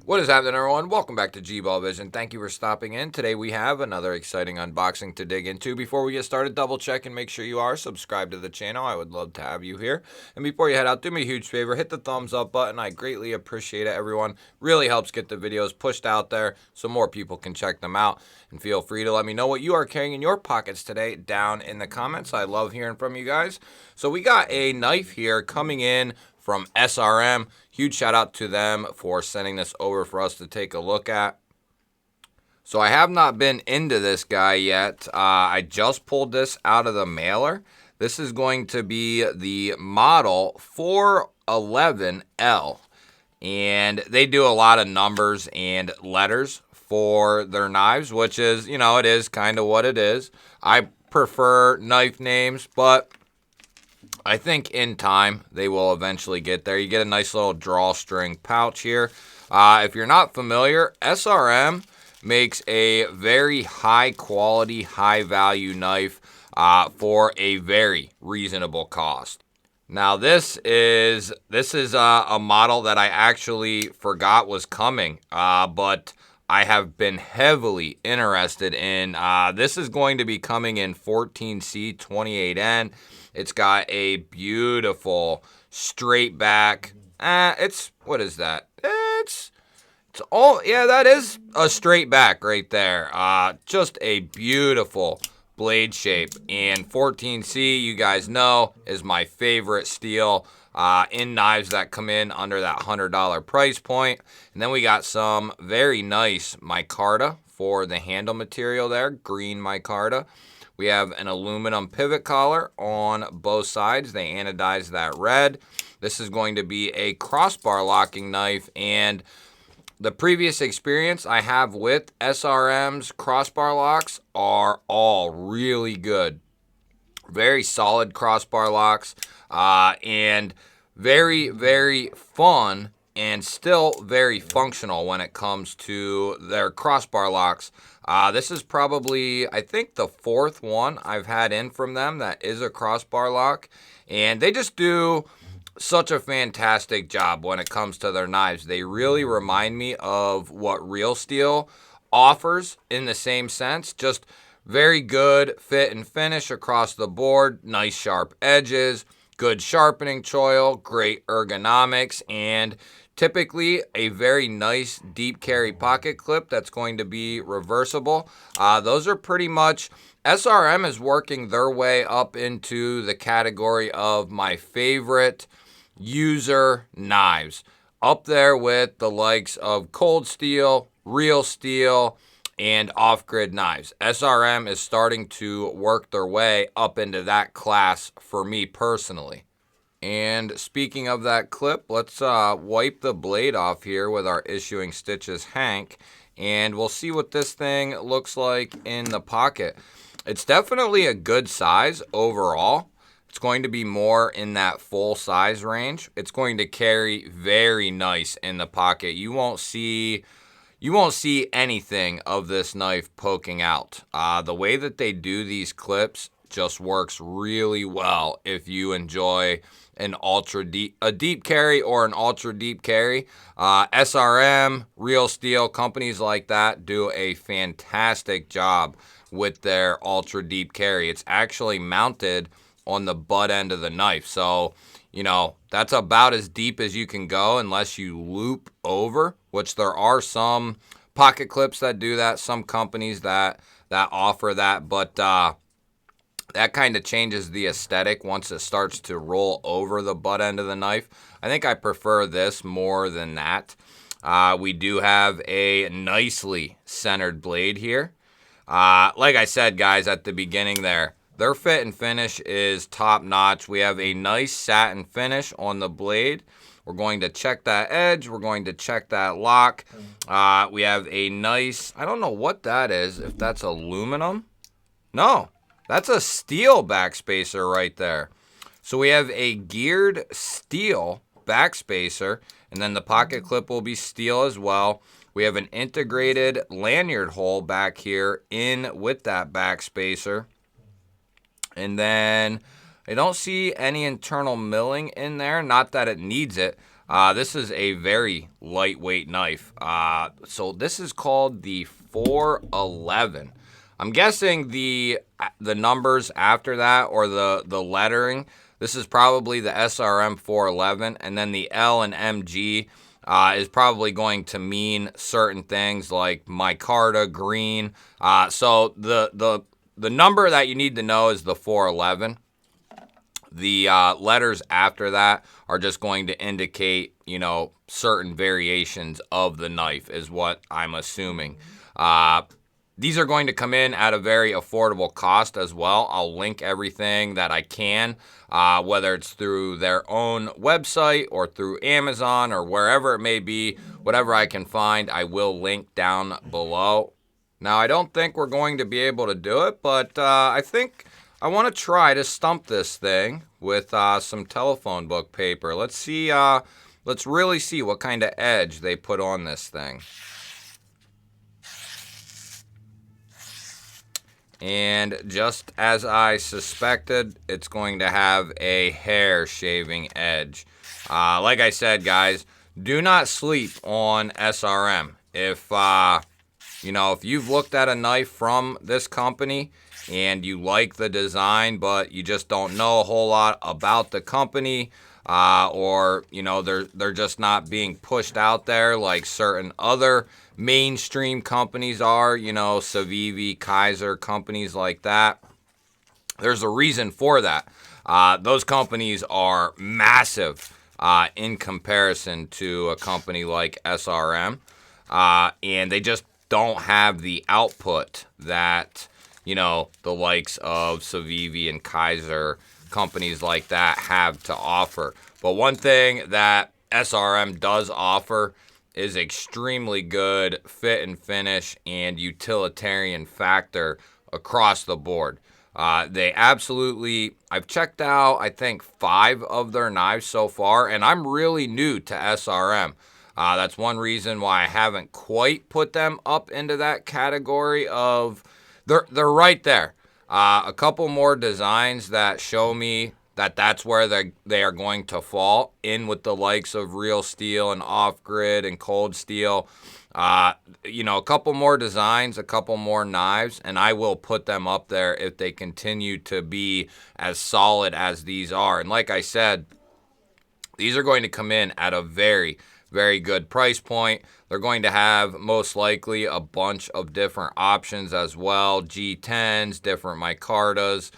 What is happening, everyone? Welcome back to G-Ball Vision. Thank you for stopping in. Today we have another exciting unboxing to dig into. Before we get started, double check and make sure you are subscribed to the channel. I would love to have you here. And before you head out, do me a huge favor. Hit the thumbs up button. I greatly appreciate it, everyone. Really helps get the videos pushed out there so more people can check them out. And feel free to let me know what you are carrying in your pockets today down in the comments. I love hearing from you guys. So we got a knife here coming in from SRM. Huge shout out to them for sending this over for us to take a look at. So I have not been into this guy yet. I just pulled this out of the mailer. This is going to be the model 411L. And they do a lot of numbers and letters for their knives, which is, you know, it is kind of what it is. I prefer knife names, but I think in time they will eventually get there. You get a nice little drawstring pouch here. If you're not familiar, SRM makes a very high quality, high value knife for a very reasonable cost. Now this is a model that I actually forgot was coming, but I have been heavily interested in. This is going to be coming in 14C 28N. It's got a beautiful straight back. What is that? It's all, yeah, that is a straight back right there. Just a beautiful blade shape. And 14C, you guys know, is my favorite steel in knives that come in under that $100 price point. And then we got some very nice micarta for the handle material there, green micarta. We have an aluminum pivot collar on both sides. They anodize that red. This is going to be a crossbar locking knife, and the previous experience I have with SRM's crossbar locks are all really good. Very solid crossbar locks, and very, very fun and still very functional when it comes to their crossbar locks. This is probably, I think, the fourth one I've had in from them that is a crossbar lock. And they just do such a fantastic job when it comes to their knives. They really remind me of what Real Steel offers in the same sense. Just very good fit and finish across the board. Nice sharp edges, good sharpening choil, great ergonomics, and typically a very nice deep carry pocket clip that's going to be reversible. Those are pretty much, SRM is working their way up into the category of my favorite user knives. Up there with the likes of Cold Steel, Real Steel, and off-grid knives. SRM is starting to work their way up into that class for me personally. And speaking of that clip, let's wipe the blade off here with our Issuing Stitches Hank, and we'll see what this thing looks like in the pocket. It's definitely a good size overall. It's going to be more in that full size range. It's going to carry very nice in the pocket. You won't see anything of this knife poking out. The way that they do these clips just works really well if you enjoy a deep carry or an ultra deep carry. SRM, Real Steel, companies like that do a fantastic job with their ultra deep carry. It's actually mounted on the butt end of the knife, so you know that's about as deep as you can go unless you loop over, which there are some pocket clips that do that, some companies that offer that, but that kind of changes the aesthetic once it starts to roll over the butt end of the knife. I think I prefer this more than that. We do have a nicely centered blade here. Like I said, guys, at the beginning there, their fit and finish is top notch. We have a nice satin finish on the blade. We're going to check that edge. We're going to check that lock. We have a nice, I don't know what that is, if that's aluminum. No. That's a steel backspacer right there. So we have a geared steel backspacer, and then the pocket clip will be steel as well. We have an integrated lanyard hole back here in with that backspacer. And then I don't see any internal milling in there, not that it needs it. This is a very lightweight knife. So this is called the 411. I'm guessing the numbers after that, or the lettering, this is probably the SRM 411, and then the L and MG is probably going to mean certain things like micarta, green. So the number that you need to know is the 411. The letters after that are just going to indicate, you know, certain variations of the knife is what I'm assuming. These are going to come in at a very affordable cost as well. I'll link everything that I can, whether it's through their own website or through Amazon or wherever it may be. Whatever I can find, I will link down below. Now, I don't think we're going to be able to do it, but I think I want to try to stump this thing with some telephone book paper. Let's see, let's really see what kind of edge they put on this thing. And just as I suspected, it's going to have a hair shaving edge. Like I said, guys, do not sleep on SRM. If, you know, if you've looked at a knife from this company and you like the design, but you just don't know a whole lot about the company, or, you know, they're just not being pushed out there like certain other mainstream companies are, you know, Civivi, Kaiser, companies like that. There's a reason for that. Those companies are massive in comparison to a company like SRM, and they just don't have the output that, you know, the likes of Civivi and Kaiser, companies like that, have to offer. But one thing that SRM does offer is extremely good fit and finish and utilitarian factor across the board. They absolutely, I've checked out, I think, 5 of their knives so far, and I'm really new to SRM. That's one reason why I haven't quite put them up into that category of, they're right there. A couple more designs that show me that that's where they are going to fall in with the likes of Real Steel and Off Grid and Cold Steel. You know, a couple more designs, a couple more knives, and I will put them up there if they continue to be as solid as these are. And like I said, these are going to come in at a very, very good price point. They're going to have most likely a bunch of different options as well. G10s, different micartas.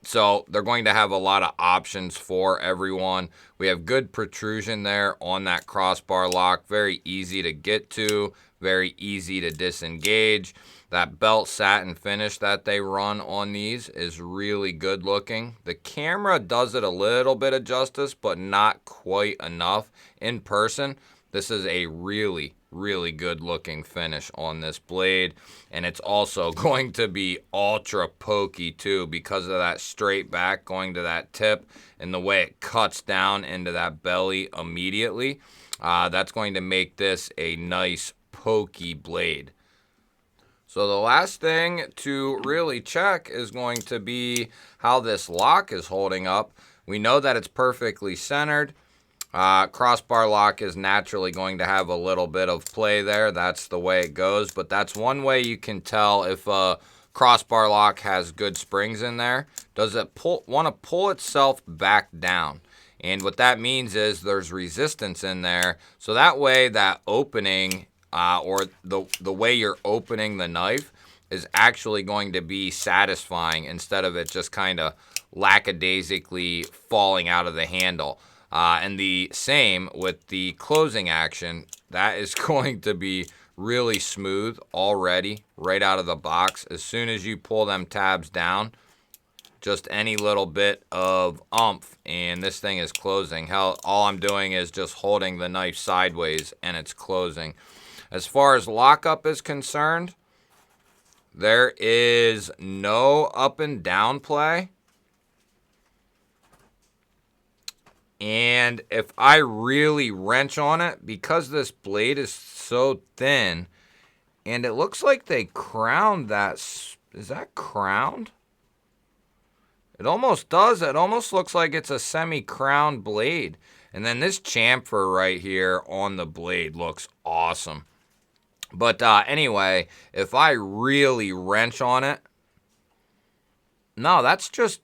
So they're going to have a lot of options for everyone. We have good protrusion there on that crossbar lock. Very easy to get to, very easy to disengage. That belt satin finish that they run on these is really good looking. The camera does it a little bit of justice, but not quite enough. In person, this is a really, really good looking finish on this blade. And it's also going to be ultra pokey too, because of that straight back going to that tip and the way it cuts down into that belly immediately. That's going to make this a nice pokey blade. So the last thing to really check is going to be how this lock is holding up. We know that it's perfectly centered. Crossbar lock is naturally going to have a little bit of play there. That's the way it goes. But that's one way you can tell if a crossbar lock has good springs in there. Does it want to pull itself back down? And what that means is there's resistance in there. So that way that opening, or the way you're opening the knife, is actually going to be satisfying instead of it just kind of lackadaisically falling out of the handle. And the same with the closing action. That is going to be really smooth already right out of the box. As soon as you pull them tabs down, just any little bit of oomph and this thing is closing. Hell, all I'm doing is just holding the knife sideways and it's closing. As far as lockup is concerned, there is no up and down play. And if I really wrench on it, because this blade is so thin, and it looks like they crowned that. Is that crowned? It almost does. It almost looks like it's a semi-crowned blade. And then this chamfer right here on the blade looks awesome. But anyway, if I really wrench on it, no, that's just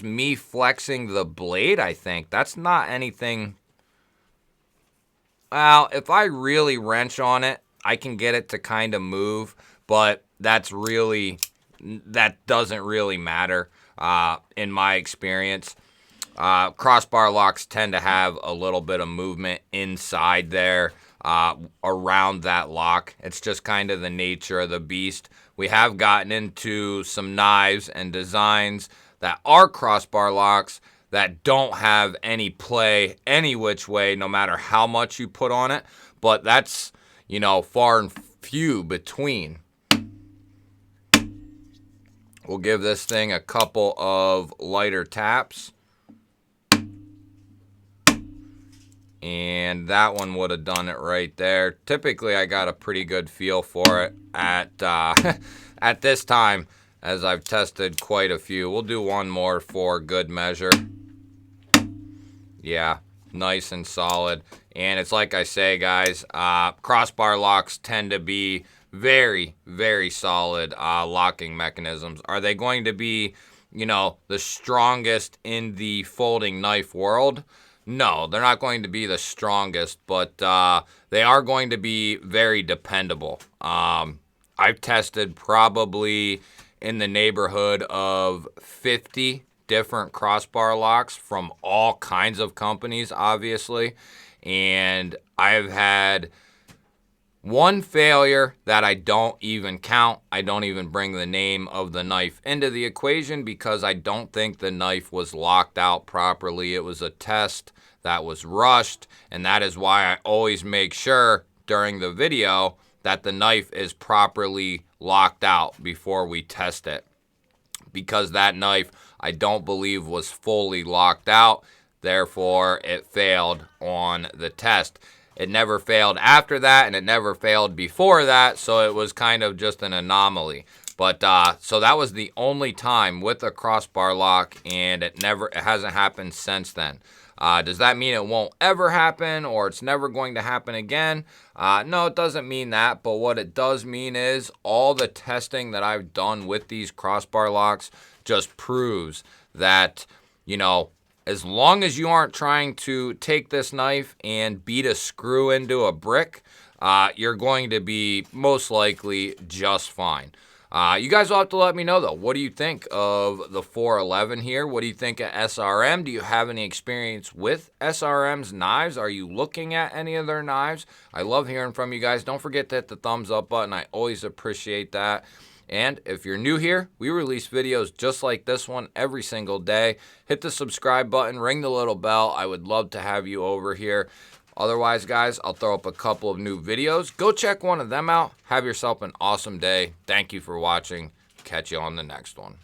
me flexing the blade, I think. That's not anything. Well, if I really wrench on it, I can get it to kind of move, but that doesn't really matter in my experience. Crossbar locks tend to have a little bit of movement inside there around that lock. It's just kind of the nature of the beast. We have gotten into some knives and designs that are crossbar locks that don't have any play any which way, no matter how much you put on it. But that's, you know, far and few between. We'll give this thing a couple of lighter taps. And that one would have done it right there. Typically, I got a pretty good feel for it at at this time, as I've tested quite a few. We'll do one more for good measure. Yeah, nice and solid. And it's like I say, guys, crossbar locks tend to be very, very solid locking mechanisms. Are they going to be, you know, the strongest in the folding knife world? No, they're not going to be the strongest, but they are going to be very dependable. I've tested probably in the neighborhood of 50 different crossbar locks from all kinds of companies, obviously. And I've had one failure that I don't even count. I don't even bring the name of the knife into the equation because I don't think the knife was locked out properly. It was a test that was rushed, and that is why I always make sure during the video that the knife is properly locked out before we test it. Because that knife, I don't believe, was fully locked out. Therefore, it failed on the test. It never failed after that, and it never failed before that, so it was kind of just an anomaly. But so that was the only time with a crossbar lock, and it hasn't happened since then. Does that mean it won't ever happen or it's never going to happen again? No, it doesn't mean that. But what it does mean is all the testing that I've done with these crossbar locks just proves that, you know, as long as you aren't trying to take this knife and beat a screw into a brick, you're going to be most likely just fine. You guys will have to let me know, though. What do you think of the 411 here? What do you think of SRM? Do you have any experience with SRM's knives? Are you looking at any of their knives? I love hearing from you guys. Don't forget to hit the thumbs up button. I always appreciate that. And if you're new here, we release videos just like this one every single day. Hit the subscribe button, ring the little bell. I would love to have you over here. Otherwise, guys, I'll throw up a couple of new videos. Go check one of them out. Have yourself an awesome day. Thank you for watching. Catch you on the next one.